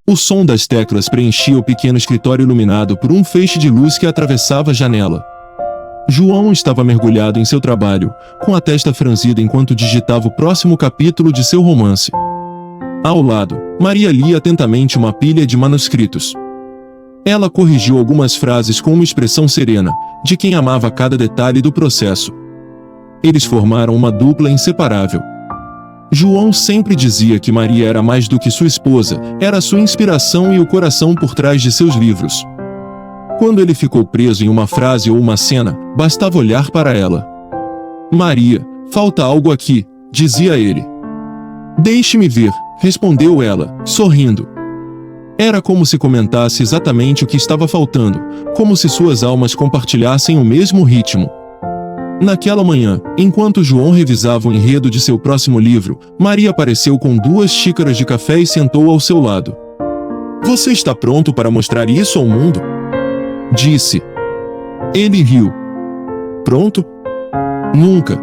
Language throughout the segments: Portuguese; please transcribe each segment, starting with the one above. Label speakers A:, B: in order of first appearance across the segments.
A: O som das teclas preenchia o pequeno escritório iluminado por um feixe de luz que atravessava a janela. João estava mergulhado em seu trabalho, com a testa franzida enquanto digitava o próximo capítulo de seu romance. Ao lado, Maria lia atentamente uma pilha de manuscritos. Ela corrigiu algumas frases com uma expressão serena, de quem amava cada detalhe do processo. Eles formaram uma dupla inseparável. João sempre dizia que Maria era mais do que sua esposa, era sua inspiração e o coração por trás de seus livros. Quando ele ficou preso em uma frase ou uma cena, bastava olhar para ela. Maria, falta algo aqui, dizia ele. Deixe-me ver, respondeu ela, sorrindo. Era como se comentasse exatamente o que estava faltando, como se suas almas compartilhassem o mesmo ritmo. Naquela manhã, enquanto João revisava o enredo de seu próximo livro, Maria apareceu com 2 xícaras de café e sentou ao seu lado. Você está pronto para mostrar isso ao mundo? Disse. Ele riu. Pronto? Nunca.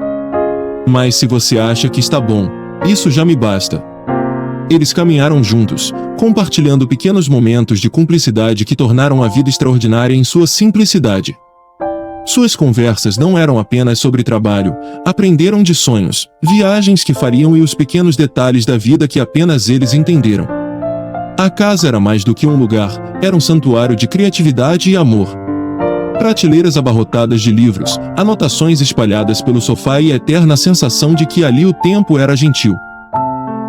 A: Mas se você acha que está bom, isso já me basta. Eles caminharam juntos, compartilhando pequenos momentos de cumplicidade que tornaram a vida extraordinária em sua simplicidade. Suas conversas não eram apenas sobre trabalho, aprenderam de sonhos, viagens que fariam e os pequenos detalhes da vida que apenas eles entenderam. A casa era mais do que um lugar, era um santuário de criatividade e amor. Prateleiras abarrotadas de livros, anotações espalhadas pelo sofá e a eterna sensação de que ali o tempo era gentil.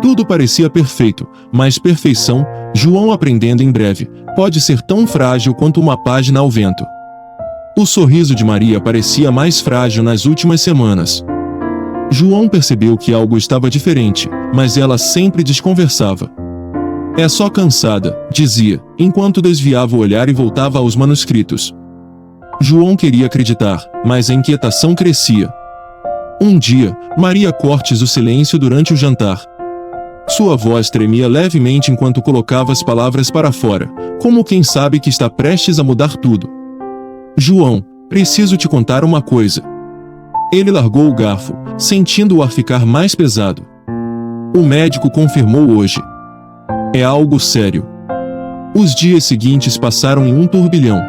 A: Tudo parecia perfeito, mas perfeição, João aprendendo em breve, pode ser tão frágil quanto uma página ao vento. O sorriso de Maria parecia mais frágil nas últimas semanas. João percebeu que algo estava diferente, mas ela sempre desconversava. É só cansada, dizia, enquanto desviava o olhar e voltava aos manuscritos. João queria acreditar, mas a inquietação crescia. Um dia, Maria cortes o silêncio durante o jantar. Sua voz tremia levemente enquanto colocava as palavras para fora, como quem sabe que está prestes a mudar tudo. João, preciso te contar uma coisa. Ele largou o garfo, sentindo o ar ficar mais pesado. O médico confirmou hoje. É algo sério. Os dias seguintes passaram em um turbilhão.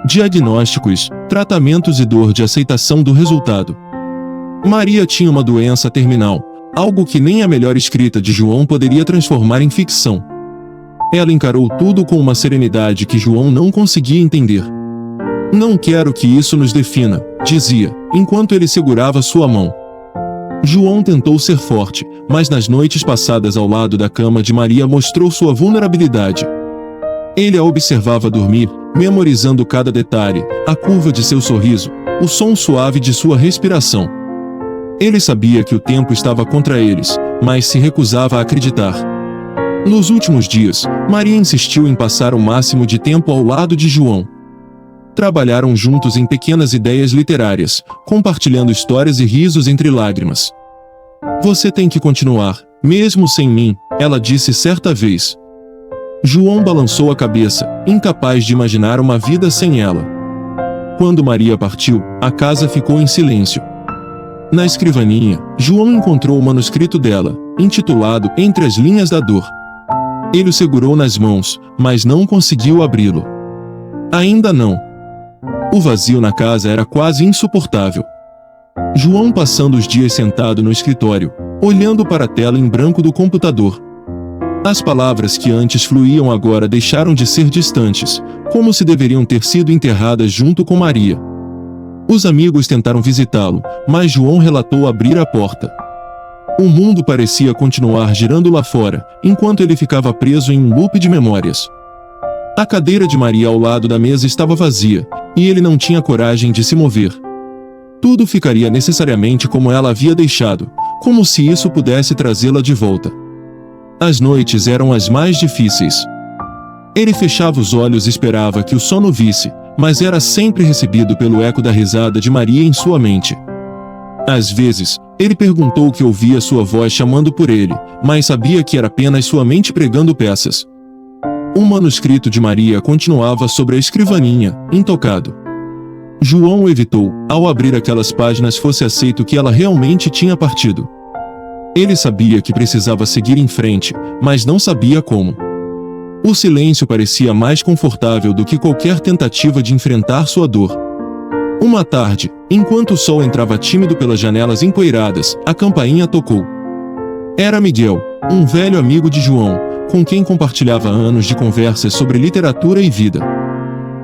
A: Diagnósticos, tratamentos e dor de aceitação do resultado. Maria tinha uma doença terminal, algo que nem a melhor escrita de João poderia transformar em ficção. Ela encarou tudo com uma serenidade que João não conseguia entender. Não quero que isso nos defina, dizia, enquanto ele segurava sua mão. João tentou ser forte, mas nas noites passadas ao lado da cama de Maria mostrou sua vulnerabilidade. Ele a observava dormir, memorizando cada detalhe, a curva de seu sorriso, o som suave de sua respiração. Ele sabia que o tempo estava contra eles, mas se recusava a acreditar. Nos últimos dias, Maria insistiu em passar o máximo de tempo ao lado de João. Trabalharam juntos em pequenas ideias literárias, compartilhando histórias e risos entre lágrimas. Você tem que continuar, mesmo sem mim, ela disse certa vez. João balançou a cabeça, incapaz de imaginar uma vida sem ela. Quando Maria partiu, a casa ficou em silêncio. Na escrivaninha, João encontrou o manuscrito dela, intitulado Entre as Linhas da Dor. Ele o segurou nas mãos, mas não conseguiu abri-lo. Ainda não. O vazio na casa era quase insuportável. João passando os dias sentado no escritório, olhando para a tela em branco do computador. As palavras que antes fluíam agora deixaram de ser distantes, como se deveriam ter sido enterradas junto com Maria. Os amigos tentaram visitá-lo, mas João relatou abrir a porta. O mundo parecia continuar girando lá fora, enquanto ele ficava preso em um loop de memórias. A cadeira de Maria ao lado da mesa estava vazia, e ele não tinha coragem de se mover. Tudo ficaria necessariamente como ela havia deixado, como se isso pudesse trazê-la de volta. As noites eram as mais difíceis. Ele fechava os olhos e esperava que o sono visse, mas era sempre recebido pelo eco da risada de Maria em sua mente. Às vezes, ele perguntou que ouvia sua voz chamando por ele, mas sabia que era apenas sua mente pregando peças. Um manuscrito de Maria continuava sobre a escrivaninha, intocado. João evitou, ao abrir aquelas páginas fosse aceito que ela realmente tinha partido. Ele sabia que precisava seguir em frente, mas não sabia como. O silêncio parecia mais confortável do que qualquer tentativa de enfrentar sua dor. Uma tarde, enquanto o sol entrava tímido pelas janelas empoeiradas, a campainha tocou. Era Miguel, um velho amigo de João, com quem compartilhava anos de conversas sobre literatura e vida.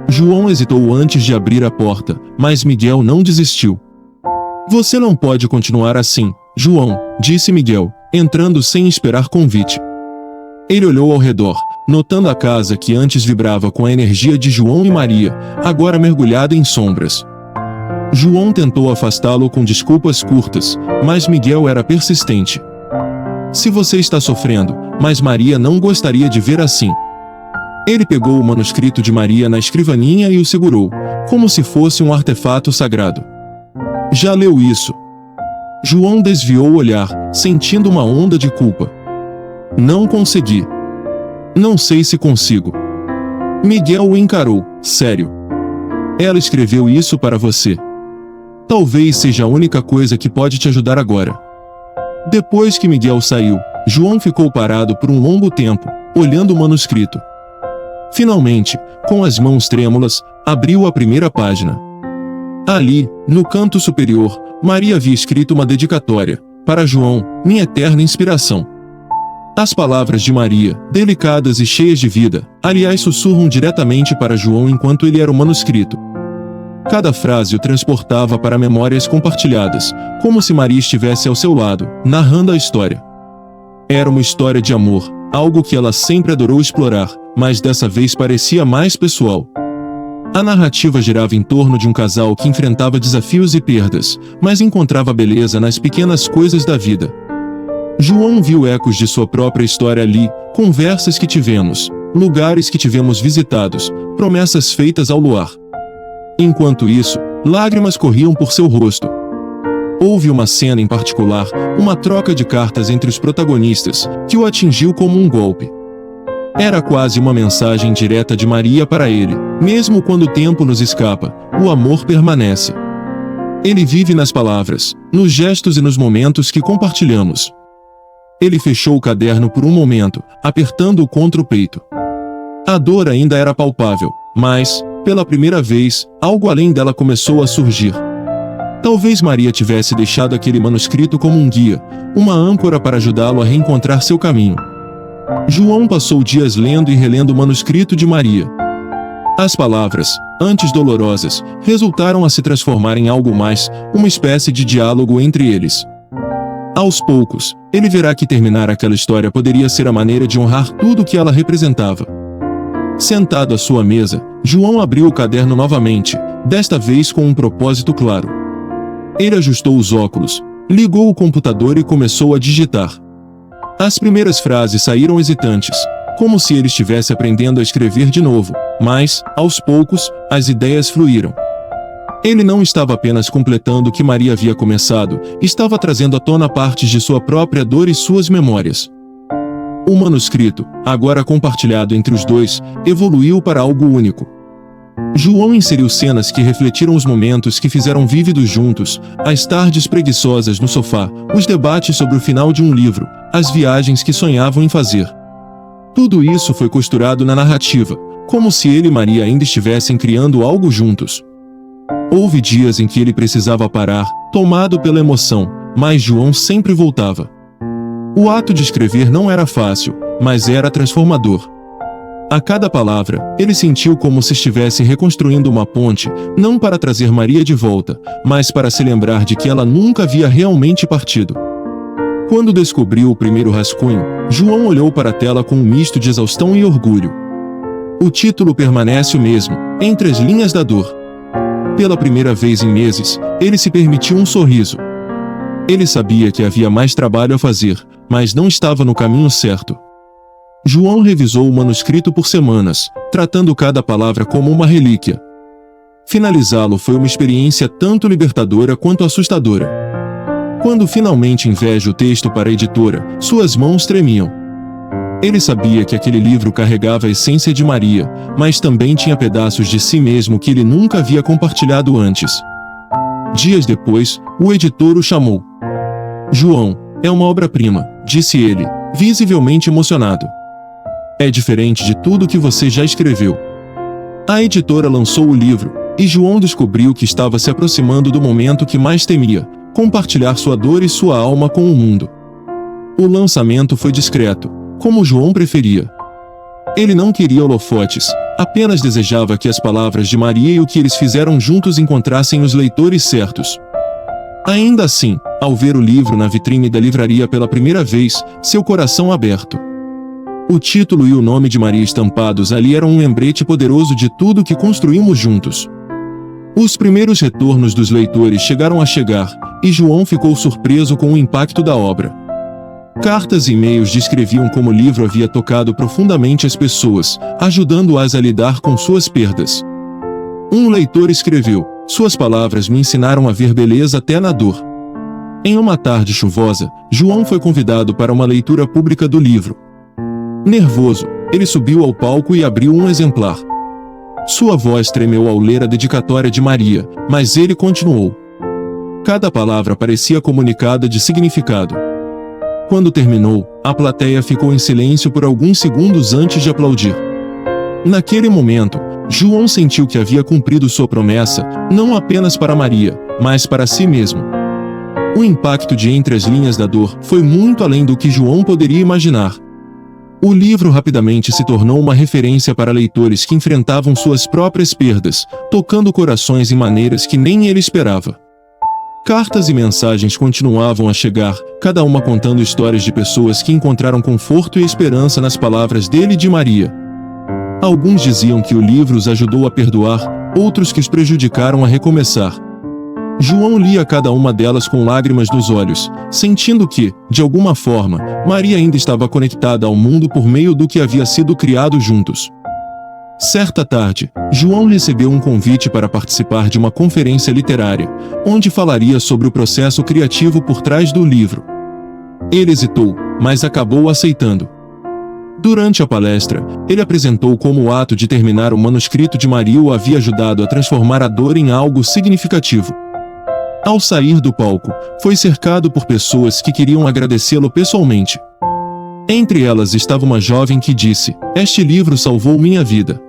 A: João hesitou antes de abrir a porta, mas Miguel não desistiu. "Você não pode continuar assim, João", disse Miguel, entrando sem esperar convite. Ele olhou ao redor, notando a casa que antes vibrava com a energia de João e Maria, agora mergulhada em sombras. João tentou afastá-lo com desculpas curtas, mas Miguel era persistente. "Se você está sofrendo, mas Maria não gostaria de ver assim." Ele pegou o manuscrito de Maria na escrivaninha e o segurou, como se fosse um artefato sagrado. "Já leu isso?" João desviou o olhar, sentindo uma onda de culpa. "Não consegui." "Não sei se consigo." Miguel o encarou, sério. "Ela escreveu isso para você. Talvez seja a única coisa que pode te ajudar agora." Depois que Miguel saiu, João ficou parado por um longo tempo, olhando o manuscrito. Finalmente, com as mãos trêmulas, abriu a primeira página. Ali, no canto superior, Maria havia escrito uma dedicatória: "Para João, minha eterna inspiração." As palavras de Maria, delicadas e cheias de vida, aliás, sussurram diretamente para João enquanto ele era o manuscrito. Cada frase o transportava para memórias compartilhadas, como se Maria estivesse ao seu lado, narrando a história. Era uma história de amor, algo que ela sempre adorou explorar, mas dessa vez parecia mais pessoal. A narrativa girava em torno de um casal que enfrentava desafios e perdas, mas encontrava beleza nas pequenas coisas da vida. João viu ecos de sua própria história ali, conversas que tivemos, lugares que tivemos visitados, promessas feitas ao luar. Enquanto isso, lágrimas corriam por seu rosto. Houve uma cena em particular, uma troca de cartas entre os protagonistas, que o atingiu como um golpe. Era quase uma mensagem direta de Maria para ele: mesmo quando o tempo nos escapa, o amor permanece. Ele vive nas palavras, nos gestos e nos momentos que compartilhamos. Ele fechou o caderno por um momento, apertando-o contra o peito. A dor ainda era palpável, mas, pela primeira vez, algo além dela começou a surgir. Talvez Maria tivesse deixado aquele manuscrito como um guia, uma âncora para ajudá-lo a reencontrar seu caminho. João passou dias lendo e relendo o manuscrito de Maria. As palavras, antes dolorosas, resultaram a se transformar em algo mais, uma espécie de diálogo entre eles. Aos poucos, ele verá que terminar aquela história poderia ser a maneira de honrar tudo o que ela representava. Sentado à sua mesa, João abriu o caderno novamente, desta vez com um propósito claro. Ele ajustou os óculos, ligou o computador e começou a digitar. As primeiras frases saíram hesitantes, como se ele estivesse aprendendo a escrever de novo, mas, aos poucos, as ideias fluíram. Ele não estava apenas completando o que Maria havia começado, estava trazendo à tona partes de sua própria dor e suas memórias. O manuscrito, agora compartilhado entre os dois, evoluiu para algo único. João inseriu cenas que refletiram os momentos que fizeram vívidos juntos, as tardes preguiçosas no sofá, os debates sobre o final de um livro, as viagens que sonhavam em fazer. Tudo isso foi costurado na narrativa, como se ele e Maria ainda estivessem criando algo juntos. Houve dias em que ele precisava parar, tomado pela emoção, mas João sempre voltava. O ato de escrever não era fácil, mas era transformador. A cada palavra, ele sentiu como se estivesse reconstruindo uma ponte, não para trazer Maria de volta, mas para se lembrar de que ela nunca havia realmente partido. Quando descobriu o primeiro rascunho, João olhou para a tela com um misto de exaustão e orgulho. O título permanece o mesmo, Entre as Linhas da Dor. Pela primeira vez em meses, ele se permitiu um sorriso. Ele sabia que havia mais trabalho a fazer, mas não estava no caminho certo. João revisou o manuscrito por semanas, tratando cada palavra como uma relíquia. Finalizá-lo foi uma experiência tanto libertadora quanto assustadora. Quando finalmente enviou o texto para a editora, suas mãos tremiam. Ele sabia que aquele livro carregava a essência de Maria, mas também tinha pedaços de si mesmo que ele nunca havia compartilhado antes. Dias depois, o editor o chamou. "João, é uma obra-prima", disse ele, visivelmente emocionado. É diferente de tudo que você já escreveu. A editora lançou o livro, e João descobriu que estava se aproximando do momento que mais temia: compartilhar sua dor e sua alma com o mundo. O lançamento foi discreto, como João preferia. Ele não queria holofotes, apenas desejava que as palavras de Maria e o que eles fizeram juntos encontrassem os leitores certos. Ainda assim, ao ver o livro na vitrine da livraria pela primeira vez, seu coração aberto. O título e o nome de Maria estampados ali eram um lembrete poderoso de tudo que construímos juntos. Os primeiros retornos dos leitores chegaram a chegar, e João ficou surpreso com o impacto da obra. Cartas e e-mails descreviam como o livro havia tocado profundamente as pessoas, ajudando-as a lidar com suas perdas. Um leitor escreveu: "Suas palavras me ensinaram a ver beleza até na dor." Em uma tarde chuvosa, João foi convidado para uma leitura pública do livro. Nervoso, ele subiu ao palco e abriu um exemplar. Sua voz tremeu ao ler a dedicatória de Maria, mas ele continuou. Cada palavra parecia comunicada de significado. Quando terminou, a plateia ficou em silêncio por alguns segundos antes de aplaudir. Naquele momento, João sentiu que havia cumprido sua promessa, não apenas para Maria, mas para si mesmo. O impacto de Entre as Linhas da Dor foi muito além do que João poderia imaginar. O livro rapidamente se tornou uma referência para leitores que enfrentavam suas próprias perdas, tocando corações em maneiras que nem ele esperava. Cartas e mensagens continuavam a chegar, cada uma contando histórias de pessoas que encontraram conforto e esperança nas palavras dele e de Maria. Alguns diziam que o livro os ajudou a perdoar, outros que os prejudicaram a recomeçar. João lia cada uma delas com lágrimas nos olhos, sentindo que, de alguma forma, Maria ainda estava conectada ao mundo por meio do que havia sido criado juntos. Certa tarde, João recebeu um convite para participar de uma conferência literária, onde falaria sobre o processo criativo por trás do livro. Ele hesitou, mas acabou aceitando. Durante a palestra, ele apresentou como o ato de terminar o manuscrito de Maria o havia ajudado a transformar a dor em algo significativo. Ao sair do palco, foi cercado por pessoas que queriam agradecê-lo pessoalmente. Entre elas estava uma jovem que disse: "Este livro salvou minha vida."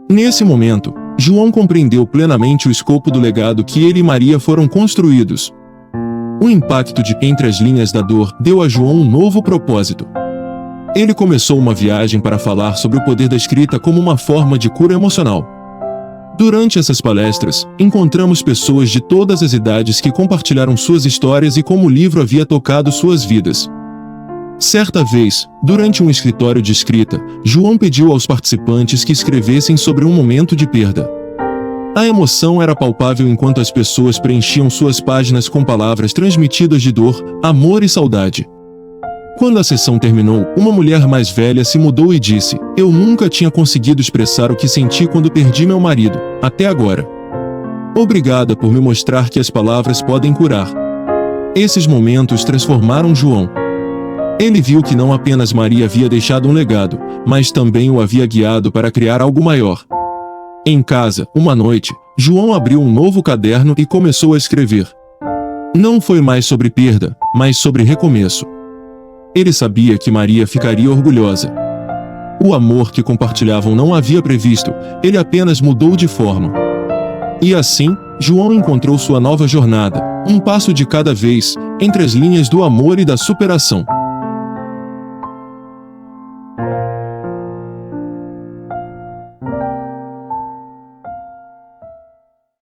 A: Nesse momento, João compreendeu plenamente o escopo do legado que ele e Maria foram construídos. O impacto de Entre as Linhas da Dor deu a João um novo propósito. Ele começou uma viagem para falar sobre o poder da escrita como uma forma de cura emocional. Durante essas palestras, encontramos pessoas de todas as idades que compartilharam suas histórias e como o livro havia tocado suas vidas. Certa vez, durante um escritório de escrita, João pediu aos participantes que escrevessem sobre um momento de perda. A emoção era palpável enquanto as pessoas preenchiam suas páginas com palavras transmitidas de dor, amor e saudade. Quando a sessão terminou, uma mulher mais velha se mudou e disse: "Eu nunca tinha conseguido expressar o que senti quando perdi meu marido, até agora. Obrigada por me mostrar que as palavras podem curar." Esses momentos transformaram João. Ele viu que não apenas Maria havia deixado um legado, mas também o havia guiado para criar algo maior. Em casa, uma noite, João abriu um novo caderno e começou a escrever. Não foi mais sobre perda, mas sobre recomeço. Ele sabia que Maria ficaria orgulhosa. O amor que compartilhavam não havia previsto, ele apenas mudou de forma. E assim, João encontrou sua nova jornada, um passo de cada vez, entre as linhas do amor e da superação.